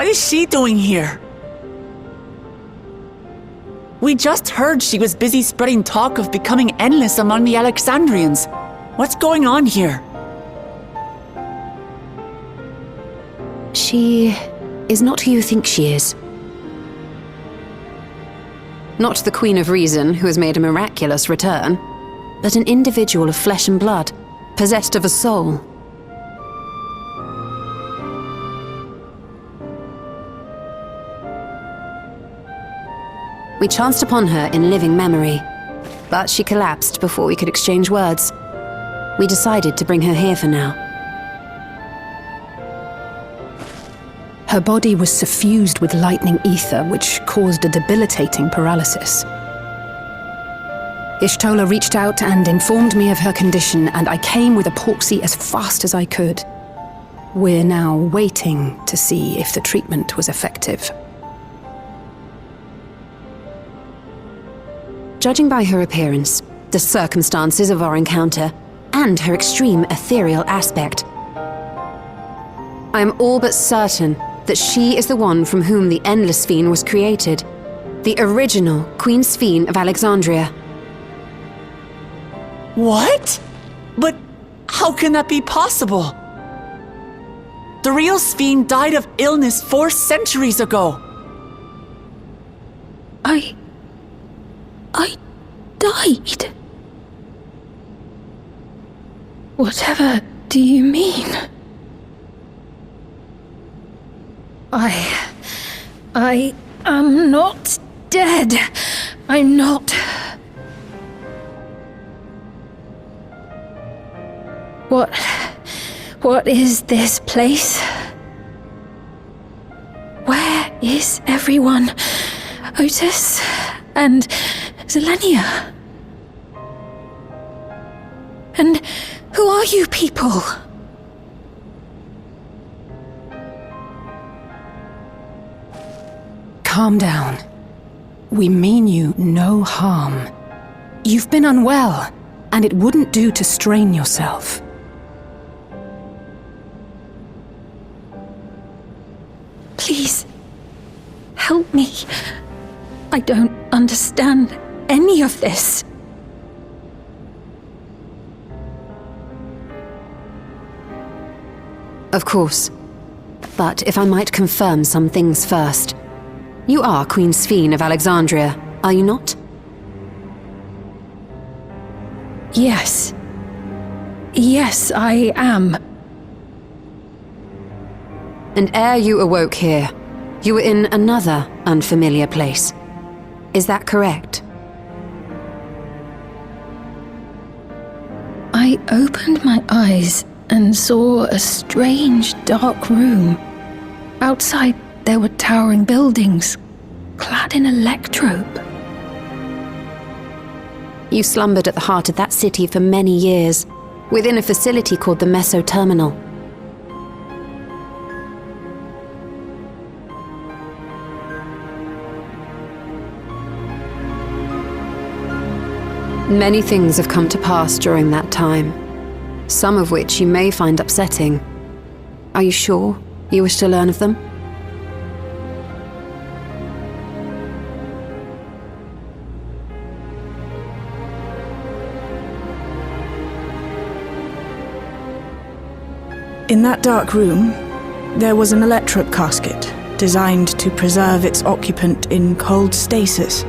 What is she doing here? We just heard she was busy spreading talk of becoming endless among the Alexandrians. What's going on here? She is not who you think she is. Not the Queen of Reason who has made a miraculous return, but an individual of flesh and blood, possessed of a soul. We chanced upon her in living memory, but she collapsed before we could exchange words. We decided to bring her here for now. Her body was suffused with lightning ether, which caused a debilitating paralysis. Ishtola reached out and informed me of her condition, and I came with epoxy as fast as I could. We're now waiting to see if the treatment was effective. Judging by her appearance, the circumstances of our encounter, and her extreme ethereal aspect, I am all but certain that she is the one from whom the Endless Sphene was created, the original Queen Sphene of Alexandria. What? But how can that be possible? The real Sphene died of illness 4 centuries ago. I died? Whatever do you mean? I am not dead. I'm not. What is this place? Where is everyone? Otis and Zelenia? And who are you people? Calm down. We mean you no harm. You've been unwell, and it wouldn't do to strain yourself. Please, help me. I don't understand any of this. Of course. But if I might confirm some things first. You are Queen Sphene of Alexandria, are you not? Yes. Yes, I am. And ere you awoke here, you were in another unfamiliar place. Is that correct? I opened my eyes and saw a strange, dark room. Outside, there were towering buildings, clad in electrope. You slumbered at the heart of that city for many years, within a facility called the Meso Terminal. Many things have come to pass during that time, some of which you may find upsetting. Are you sure you wish to learn of them? In that dark room, there was an electric casket designed to preserve its occupant in cold stasis.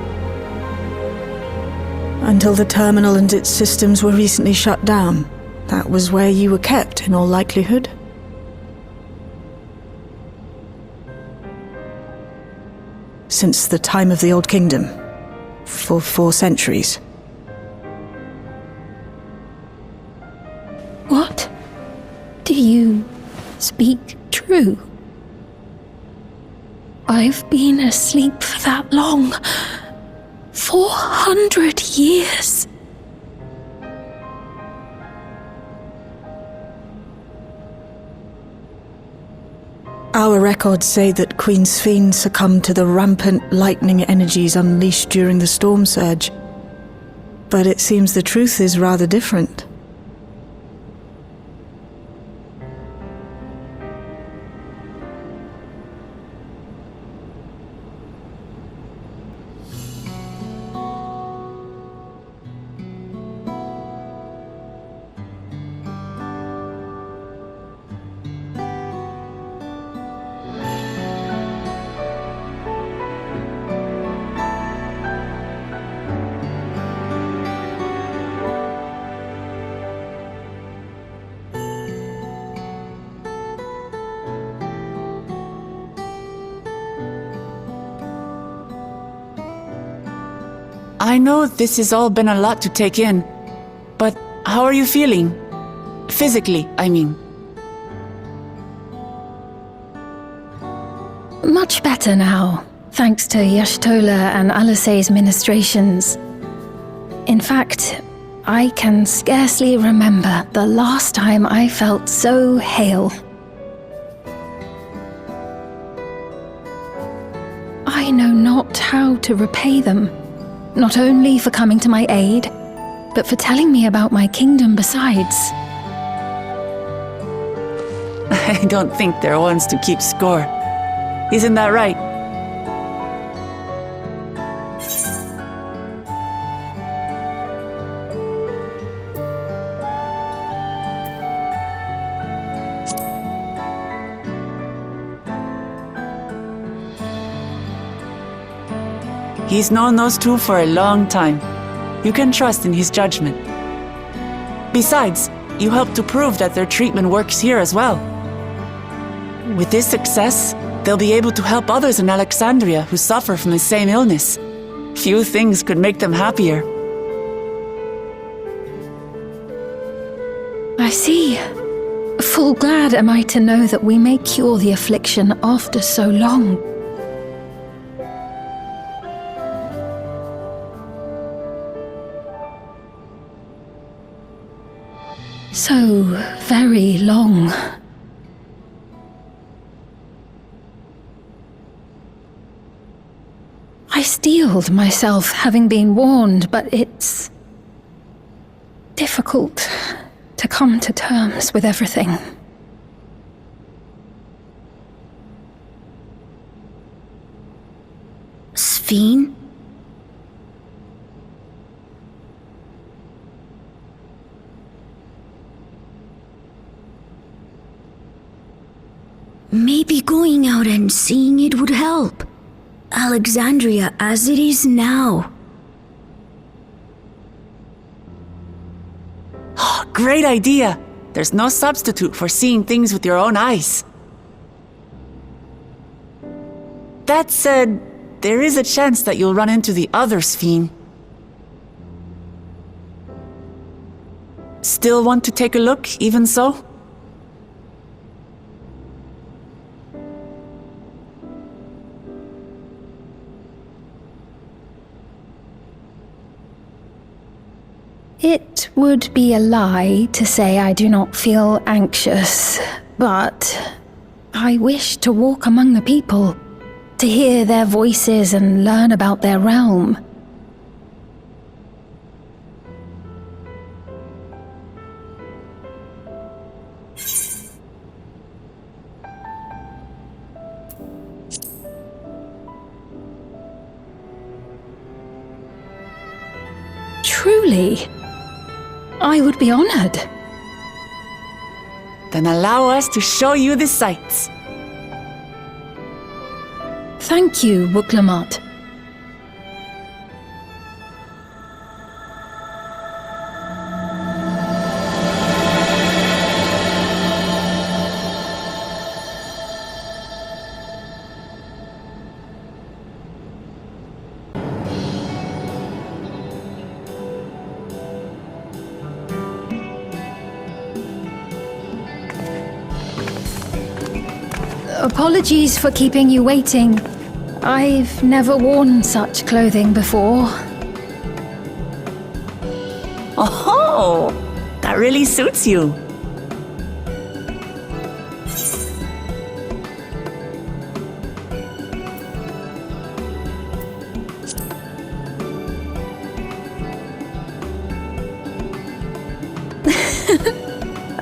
Until the terminal and its systems were recently shut down, that was where you were kept, in all likelihood. Since the time of the Old Kingdom, for 4 centuries. What? Do you speak true? I've been asleep for that long. 400 years. Our records say that Queen Sphene succumbed to the rampant lightning energies unleashed during the storm surge. But it seems the truth is rather different. I know this has all been a lot to take in, but how are you feeling? Physically, I mean. Much better now, thanks to Yashtola and Alisei's ministrations. In fact, I can scarcely remember the last time I felt so hale. I know not how to repay them, not only for coming to my aid, but for telling me about my kingdom besides. I don't think they're ones to keep score. Isn't that right? He's known those two for a long time. You can trust in his judgment. Besides, you helped to prove that their treatment works here as well. With this success, they'll be able to help others in Alexandria who suffer from the same illness. Few things could make them happier. I see. Full glad am I to know that we may cure the affliction after so long. So very long. I steeled myself, having been warned, but it's difficult to come to terms with everything. Sphene? Maybe going out and seeing it would help. Alexandria as it is now. Great idea! There's no substitute for seeing things with your own eyes. That said, there is a chance that you'll run into the other Sphene. Still want to take a look, even so? It would be a lie to say I do not feel anxious, but I wish to walk among the people, to hear their voices and learn about their realm. Truly, I would be honored. Then allow us to show you the sights. Thank you, Wuklamat. Apologies for keeping you waiting. I've never worn such clothing before. Oh, that really suits you.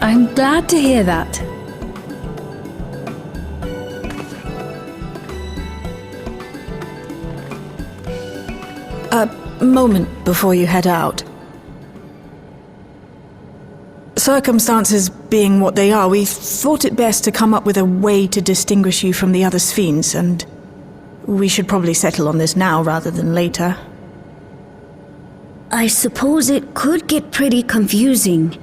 I'm glad to hear that. A moment before you head out. Circumstances being what they are, we thought it best to come up with a way to distinguish you from the other Sphenes, and we should probably settle on this now rather than later. I suppose it could get pretty confusing.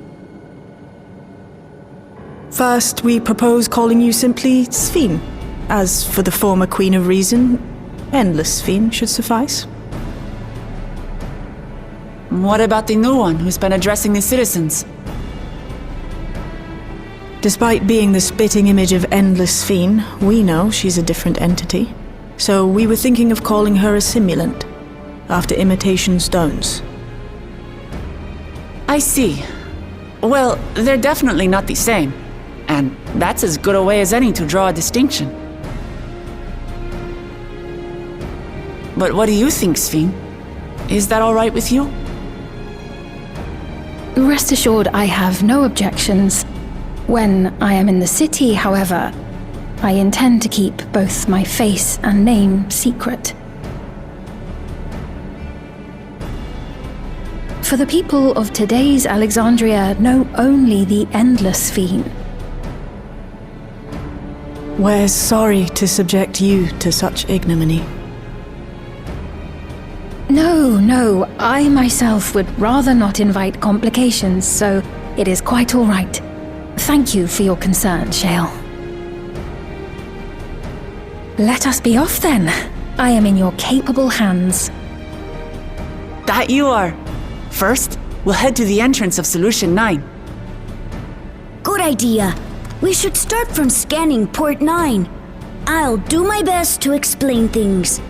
First, we propose calling you simply Sphene. As for the former Queen of Reason, Endless Sphene should suffice. What about the new one who's been addressing the citizens? Despite being the spitting image of Endless Fiend, we know she's a different entity. So we were thinking of calling her a simulant, after imitation stones. I see. Well, they're definitely not the same. And that's as good a way as any to draw a distinction. But what do you think, Sphene? Is that all right with you? Rest assured, I have no objections. When I am in the city, however, I intend to keep both my face and name secret. For the people of today's Alexandria know only the Endless Fiend. We're sorry to subject you to such ignominy. No, I myself would rather not invite complications, so it is quite all right. Thank you for your concern, Shale. Let us be off then. I am in your capable hands. That you are. First, we'll head to the entrance of Solution 9. Good idea. We should start from scanning Port 9. I'll do my best to explain things.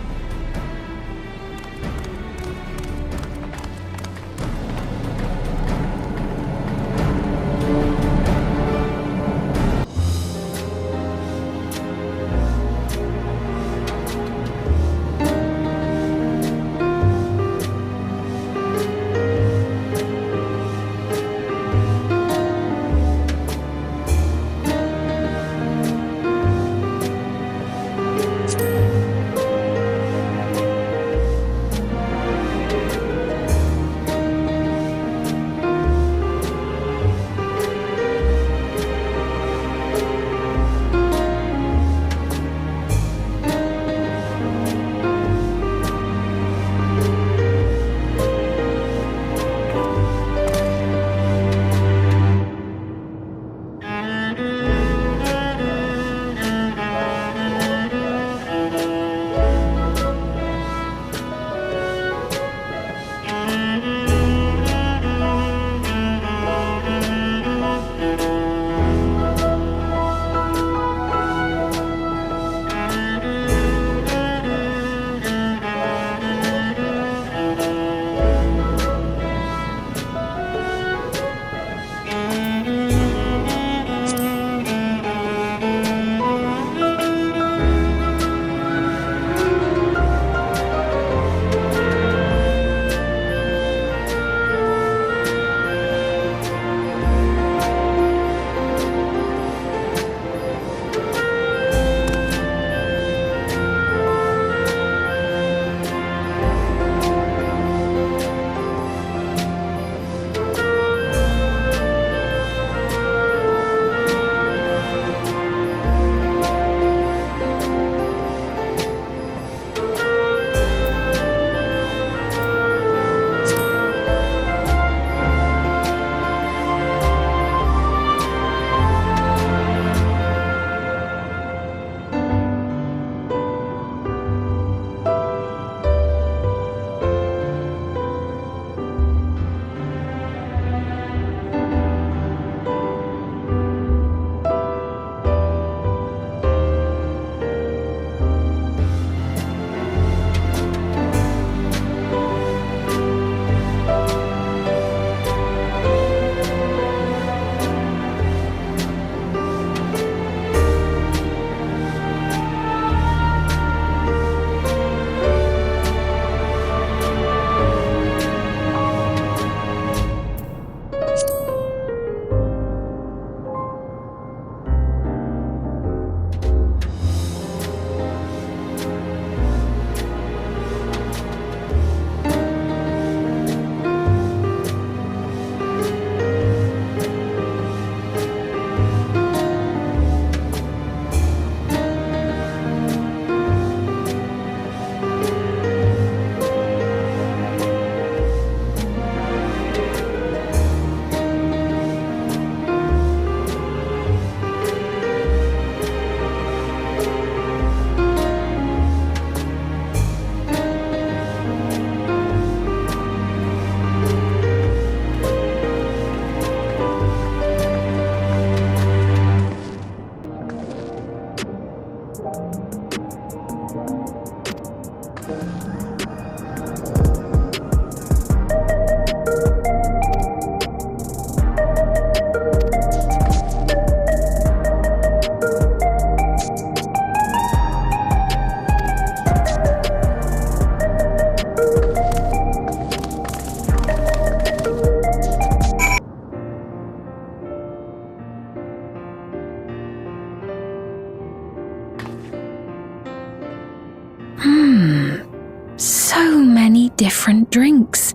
many different drinks.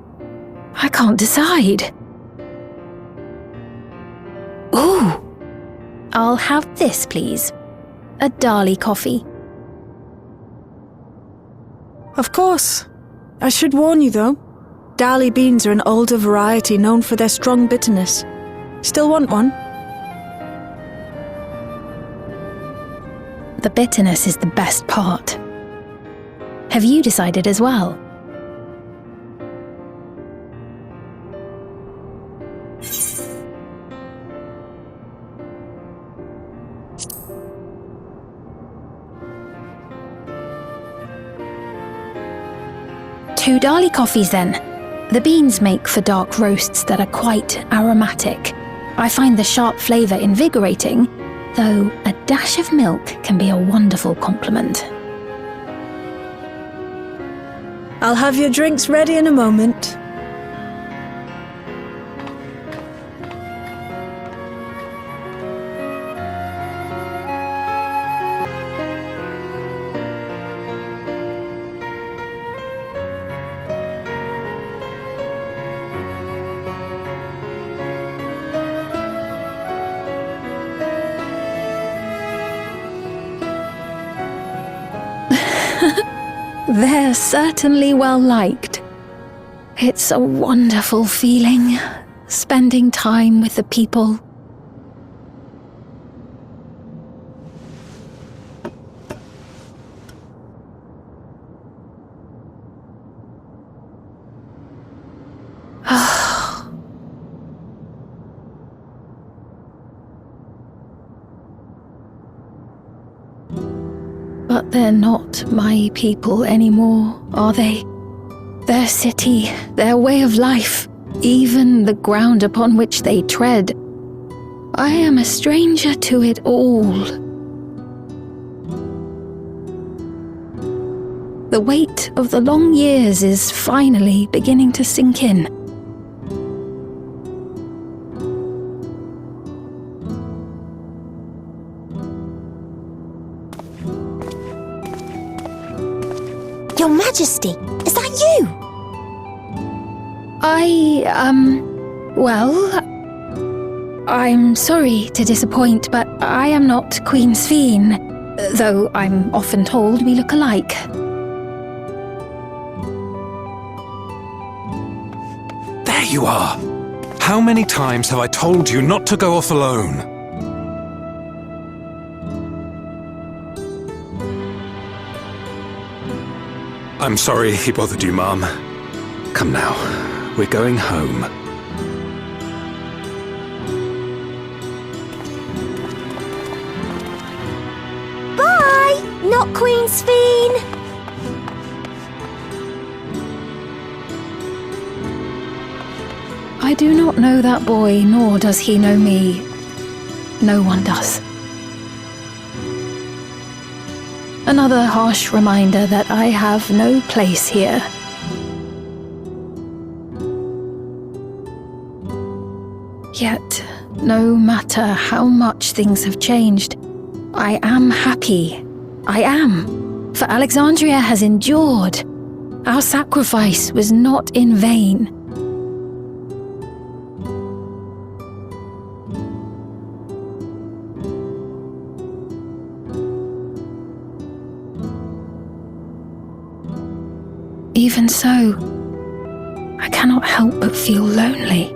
I can't decide. Ooh! I'll have this, please. A Dali coffee. Of course. I should warn you, though. Dali beans are an older variety known for their strong bitterness. Still want one? The bitterness is the best part. Have you decided as well? Two Dali coffees then. The beans make for dark roasts that are quite aromatic. I find the sharp flavour invigorating, though a dash of milk can be a wonderful complement. I'll have your drinks ready in a moment. They're certainly well liked. It's a wonderful feeling, spending time with the people. But they're not my people anymore, are they? Their city, their way of life, even the ground upon which they tread. I am a stranger to it all. The weight of the long years is finally beginning to sink in. Your Majesty, is that you? I'm sorry to disappoint, but I am not Queen Sphene, though I'm often told we look alike. There you are! How many times have I told you not to go off alone? I'm sorry he bothered you, Mom. Come now, we're going home. Bye! Not Queen Sphene! I do not know that boy, nor does he know me. No one does. Another harsh reminder that I have no place here. Yet, no matter how much things have changed, I am happy. I am. For Alexandria has endured. Our sacrifice was not in vain. Even so, I cannot help but feel lonely.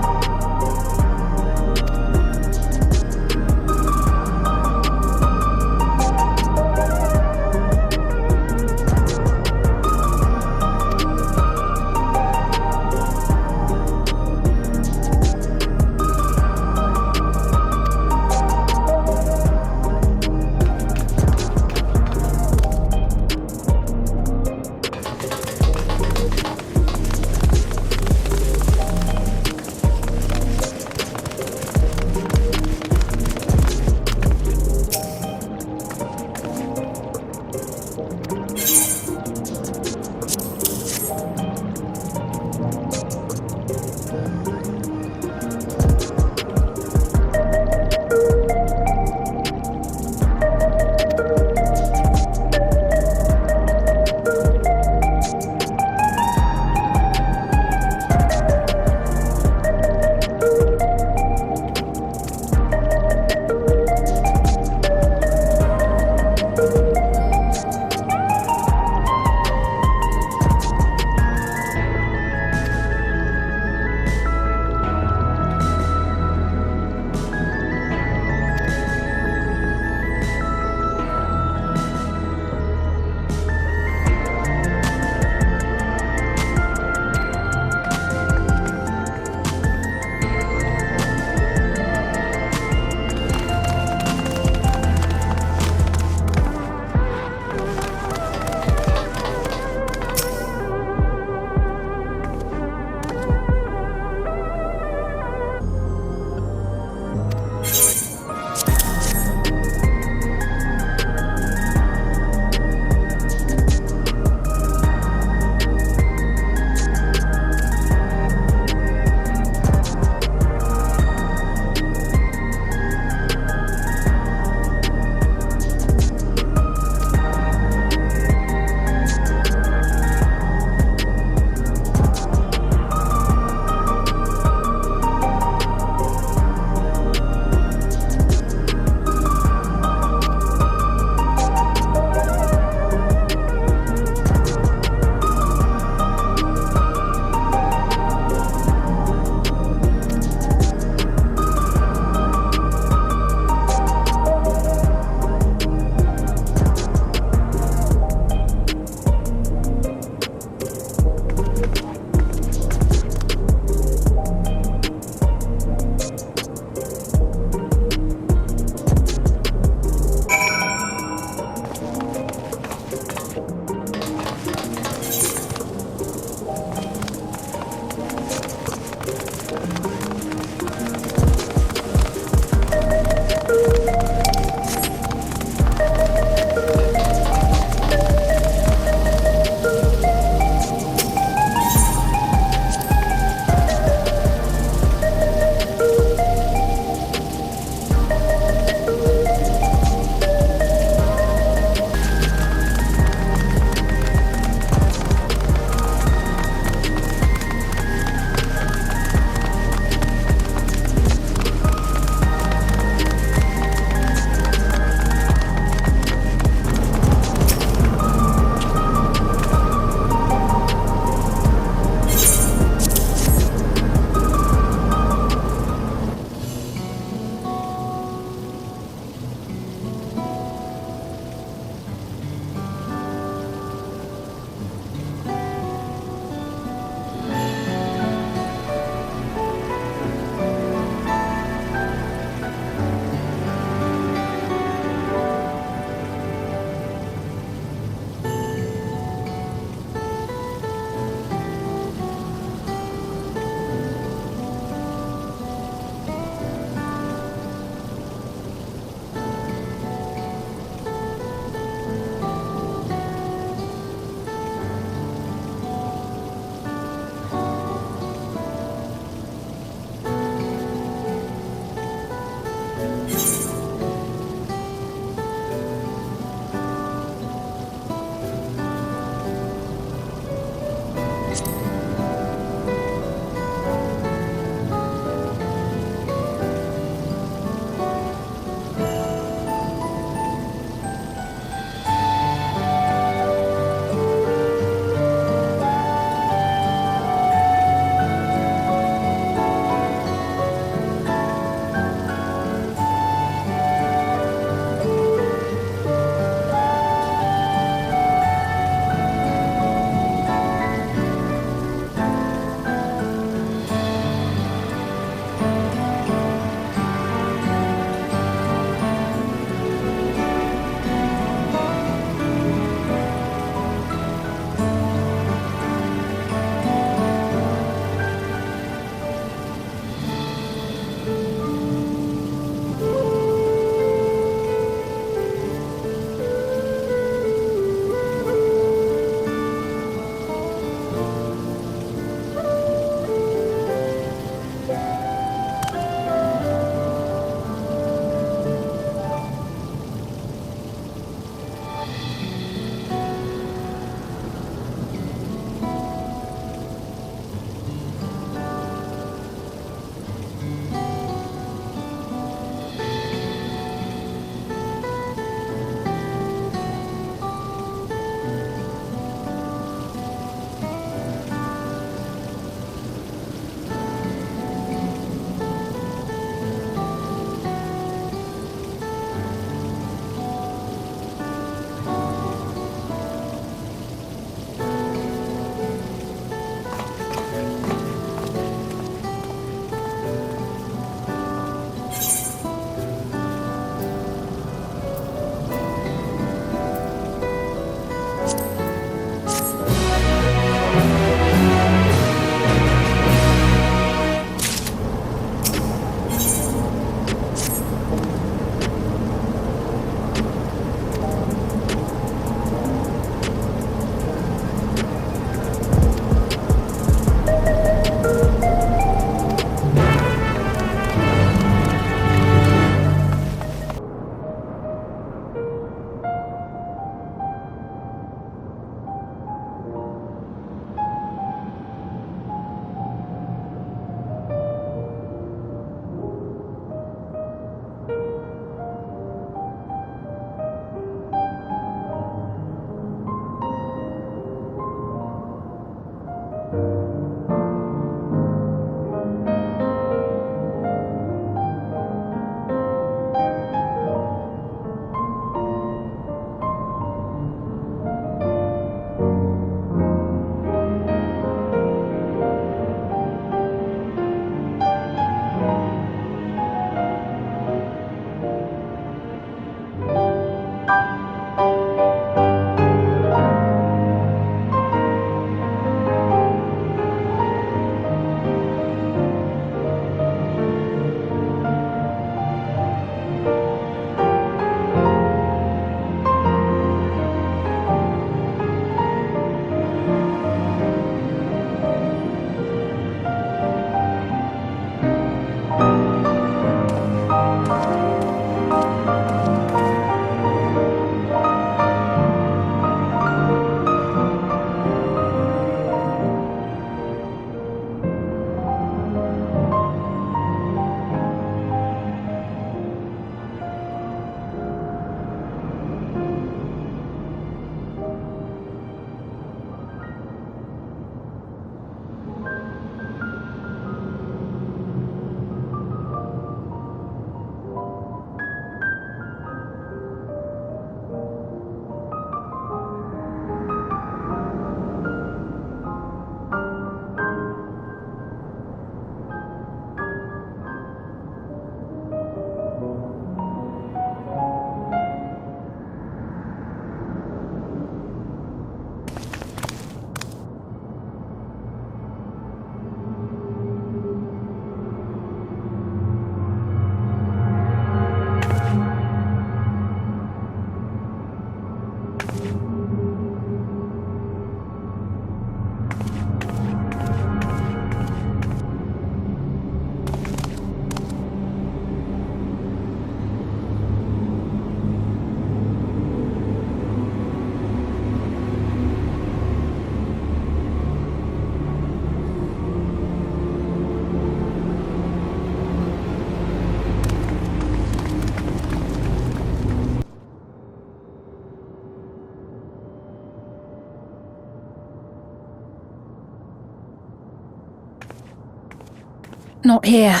Not here.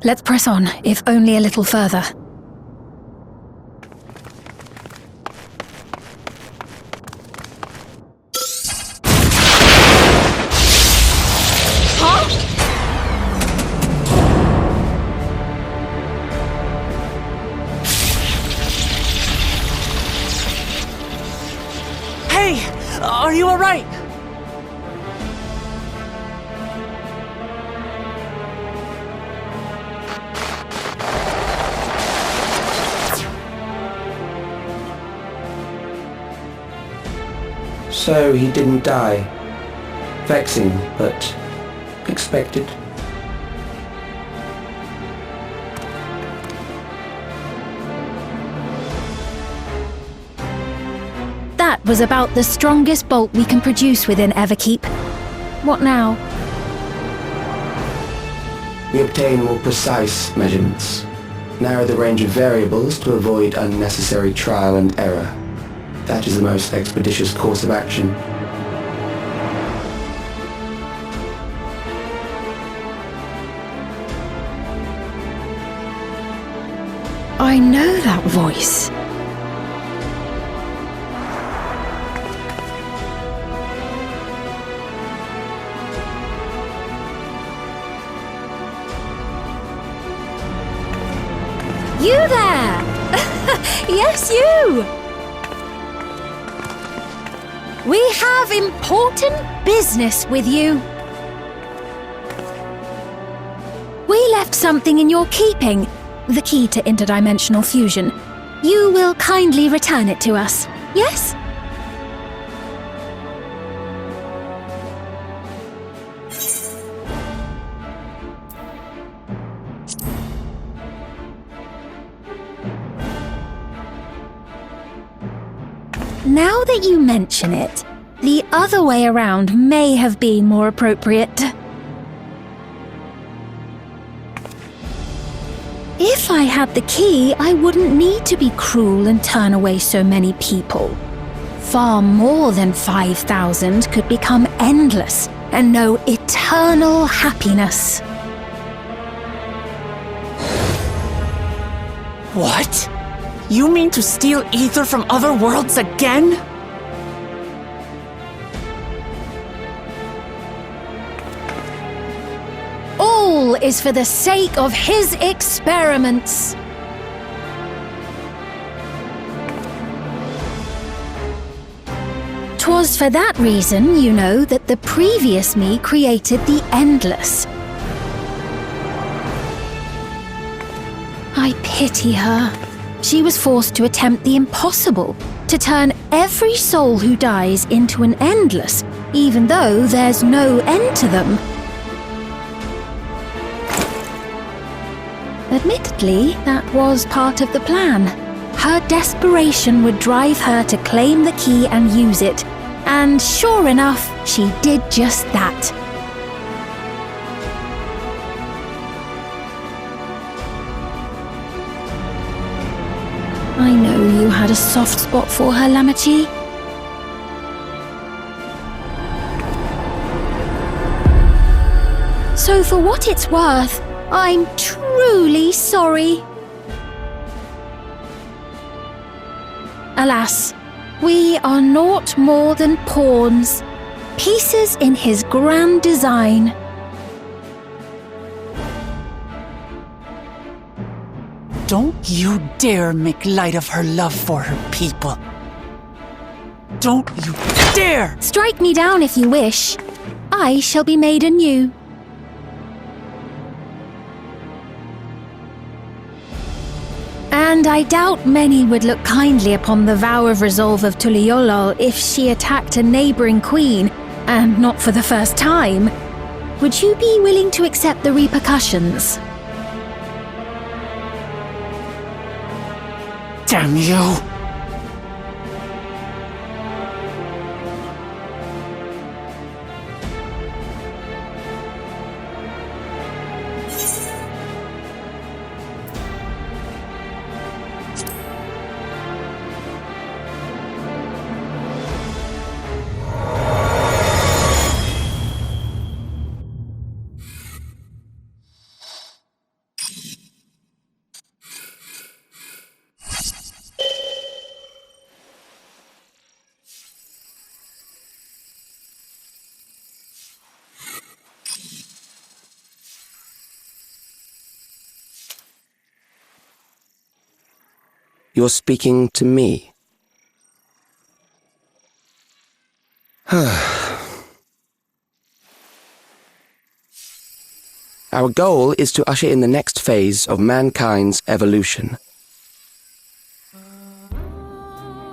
Let's press on, if only a little further. Hey! Are you alright? So he didn't die. Vexing, but expected. That was about the strongest bolt we can produce within Everkeep. What now? We obtain more precise measurements. Narrow the range of variables to avoid unnecessary trial and error. That is the most expeditious course of action. I know that voice. You there! Yes, you! We have important business with you. We left something in your keeping, the key to interdimensional fusion. You will kindly return it to us, yes? Now that you mention it, the other way around may have been more appropriate. If I had the key, I wouldn't need to be cruel and turn away so many people. Far more than 5,000 could become endless and know eternal happiness. What? You mean to steal ether from other worlds again? All is for the sake of his experiments. Twas for that reason, you know, that the previous me created the Endless. I pity her. She was forced to attempt the impossible, to turn every soul who dies into an Endless, even though there's no end to them. Admittedly, that was part of the plan. Her desperation would drive her to claim the key and use it, and sure enough, she did just that. I know you had a soft spot for her, Lamachi. So for what it's worth, I'm truly sorry. Alas, we are naught more than pawns, pieces in his grand design. Don't you dare make light of her love for her people. Don't you dare! Strike me down if you wish. I shall be made anew. And I doubt many would look kindly upon the vow of resolve of Tuliolol if she attacked a neighboring queen, and not for the first time. Would you be willing to accept the repercussions? Damn you! You're speaking to me. Our goal is to usher in the next phase of mankind's evolution.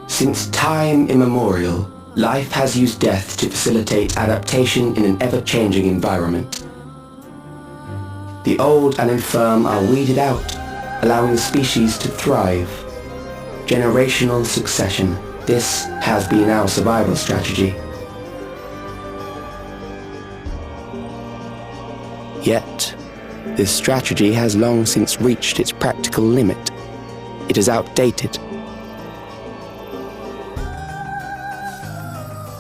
Since time immemorial, life has used death to facilitate adaptation in an ever-changing environment. The old and infirm are weeded out, allowing species to thrive. Generational succession. This has been our survival strategy. Yet, this strategy has long since reached its practical limit. It is outdated.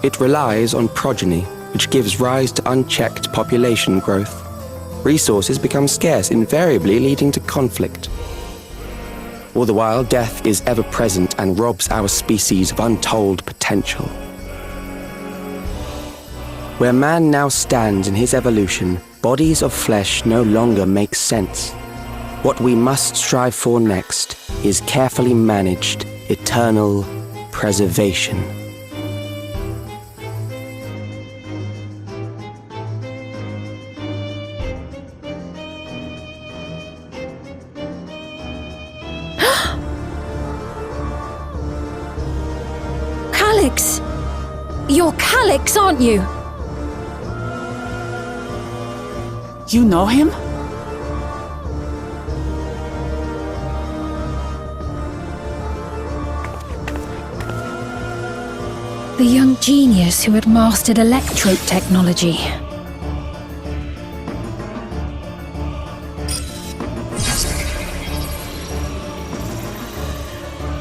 It relies on progeny, which gives rise to unchecked population growth. Resources become scarce, invariably leading to conflict. All the while, death is ever present and robs our species of untold potential. Where man now stands in his evolution, bodies of flesh no longer make sense. What we must strive for next is carefully managed, eternal preservation. Calyx! You're Calyx, aren't you? You know him? The young genius who had mastered electrope technology.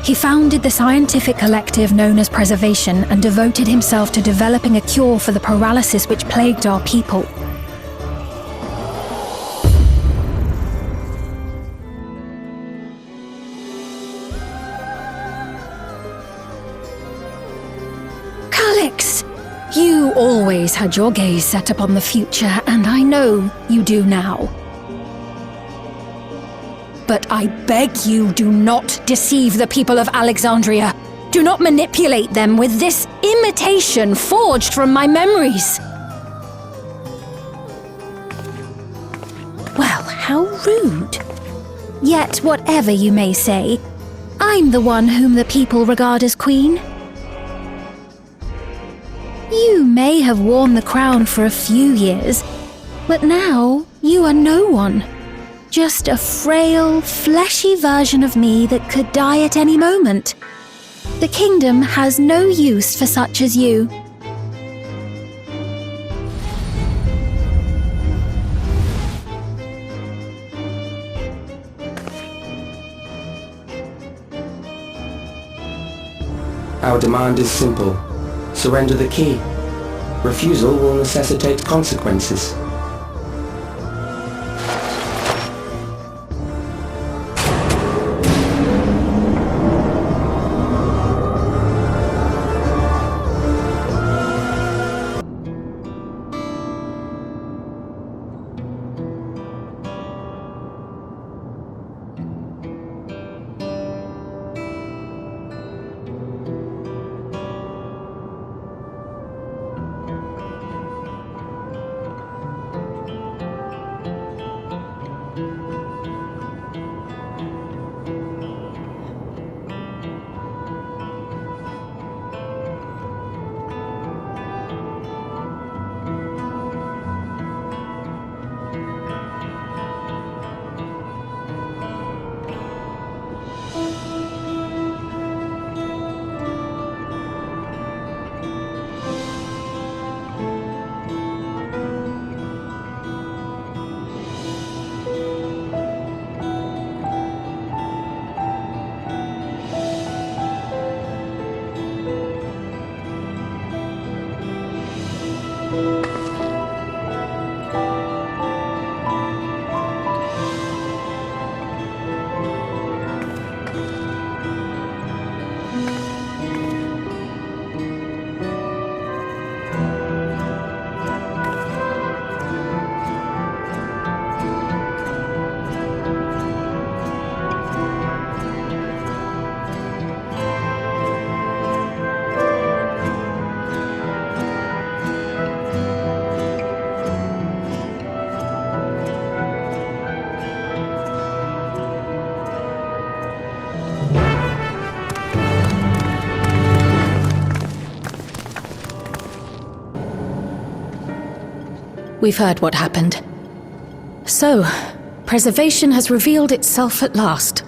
He founded the scientific collective known as Preservation and devoted himself to developing a cure for the paralysis which plagued our people. Calyx! You always had your gaze set upon the future, and I know you do now. But I beg you, do not deceive the people of Alexandria. Do not manipulate them with this imitation forged from my memories. Well, how rude. Yet, whatever you may say, I'm the one whom the people regard as queen. You may have worn the crown for a few years, but now you are no one. Just a frail, fleshy version of me that could die at any moment. The kingdom has no use for such as you. Our demand is simple. Surrender the key. Refusal will necessitate consequences. we've heard what happened. So, preservation has revealed itself at last.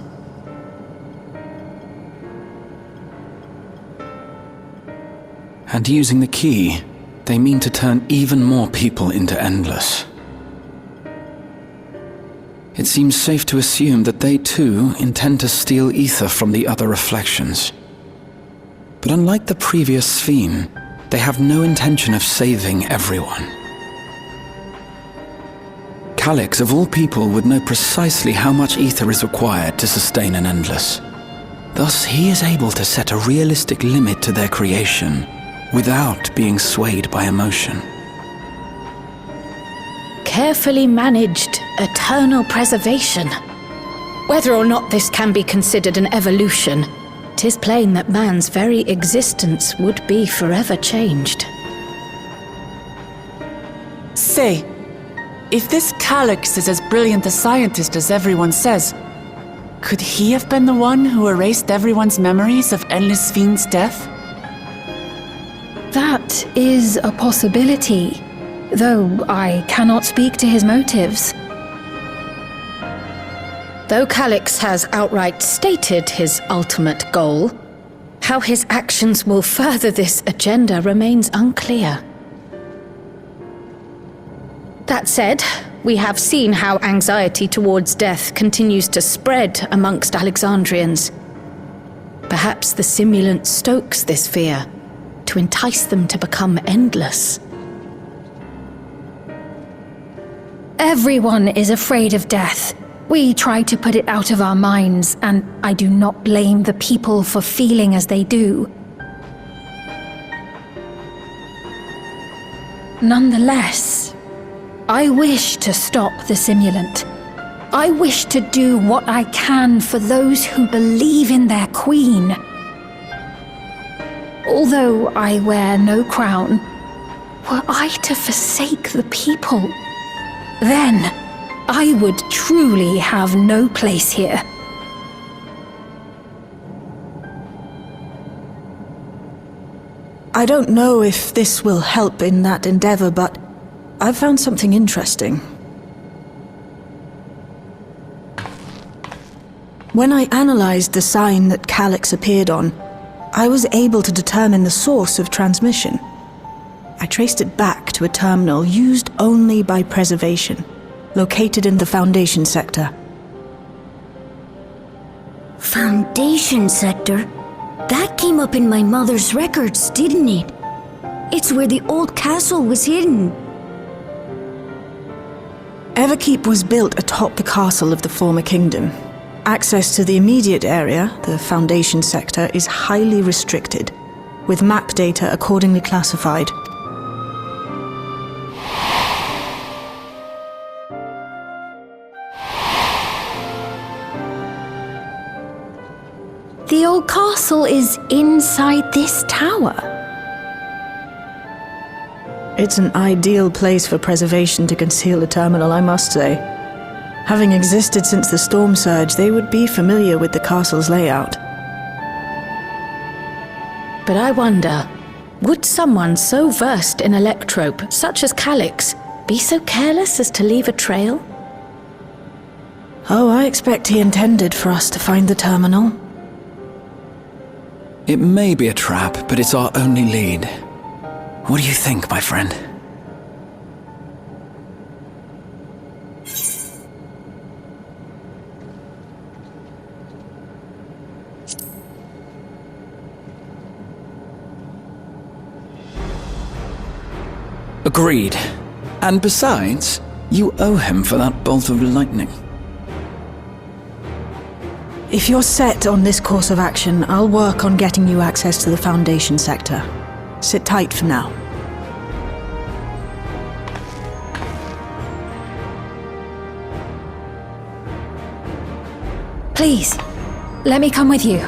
And using the key, they mean to turn even more people into Endless. It seems safe to assume that they too intend to steal ether from the other reflections. But unlike the previous Sphene, they have no intention of saving everyone. Calyx, of all people, would know precisely how much ether is required to sustain an Endless. Thus, he is able to set a realistic limit to their creation without being swayed by emotion. Carefully managed eternal preservation. Whether or not this can be considered an evolution, 'tis plain that man's very existence would be forever changed. Say, if this Calyx is as brilliant a scientist as everyone says, could he have been the one who erased everyone's memories of Endless Sphene's death? That is a possibility, though I cannot speak to his motives. Though Calyx has outright stated his ultimate goal, how his actions will further this agenda remains unclear. That said, we have seen how anxiety towards death continues to spread amongst Alexandrians. Perhaps the simulant stokes this fear to entice them to become endless. Everyone is afraid of death. We try to put it out of our minds, and I do not blame the people for feeling as they do. Nonetheless, I wish to stop the simulant. I wish to do what I can for those who believe in their queen. Although I wear no crown, were I to forsake the people, then I would truly have no place here. I don't know if this will help in that endeavor, but I've found something interesting. When I analyzed the sign that Calyx appeared on, I was able to determine the source of transmission. I traced it back to a terminal used only by preservation, located in the Foundation sector. Foundation sector? That came up in my mother's records, didn't it? It's where the old castle was hidden. Everkeep was built atop the castle of the former kingdom. Access to the immediate area, the Foundation sector, is highly restricted, with map data accordingly classified. The old castle is inside this tower. It's an ideal place for preservation to conceal a terminal, I must say. Having existed since the storm surge, they would be familiar with the castle's layout. But I wonder, would someone so versed in electrope, such as Calyx, be so careless as to leave a trail? Oh, I expect he intended for us to find the terminal. It may be a trap, but it's our only lead. What do you think, my friend? Agreed. And besides, you owe him for that bolt of lightning. If you're set on this course of action, I'll work on getting you access to the Foundation sector. Sit tight for now. Please, let me come with you.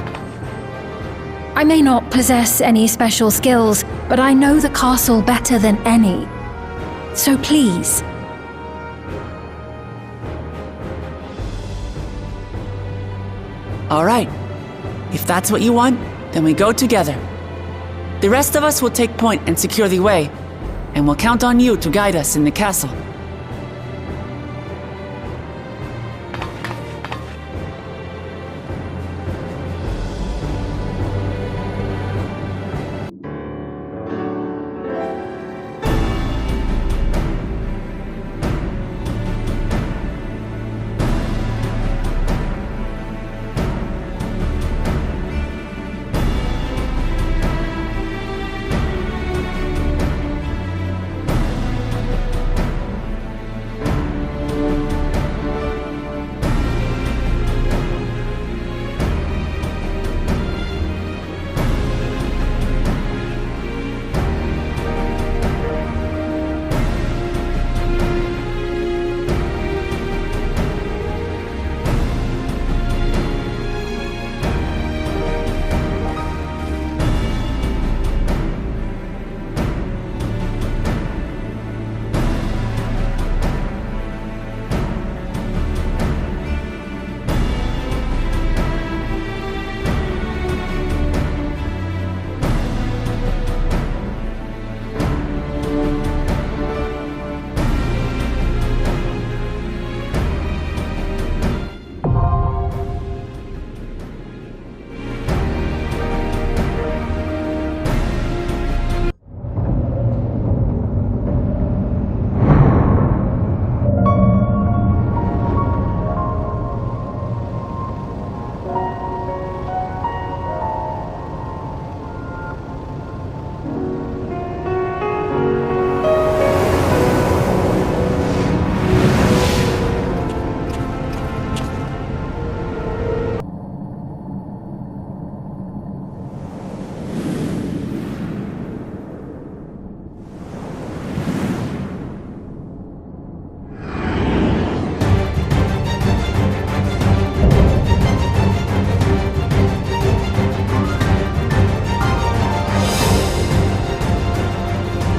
I may not possess any special skills, but I know the castle better than any. So please. All right. If that's what you want, then we go together. The rest of us will take point and secure the way. and we'll count on you to guide us in the castle.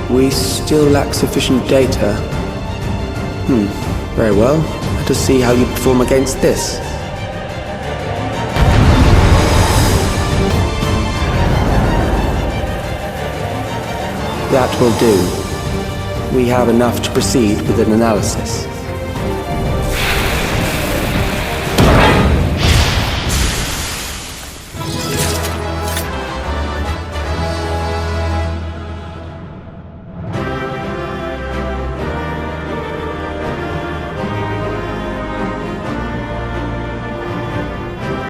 We still lack sufficient data. Very well. Let us see how you perform against this. That will do. We have enough to proceed with an analysis.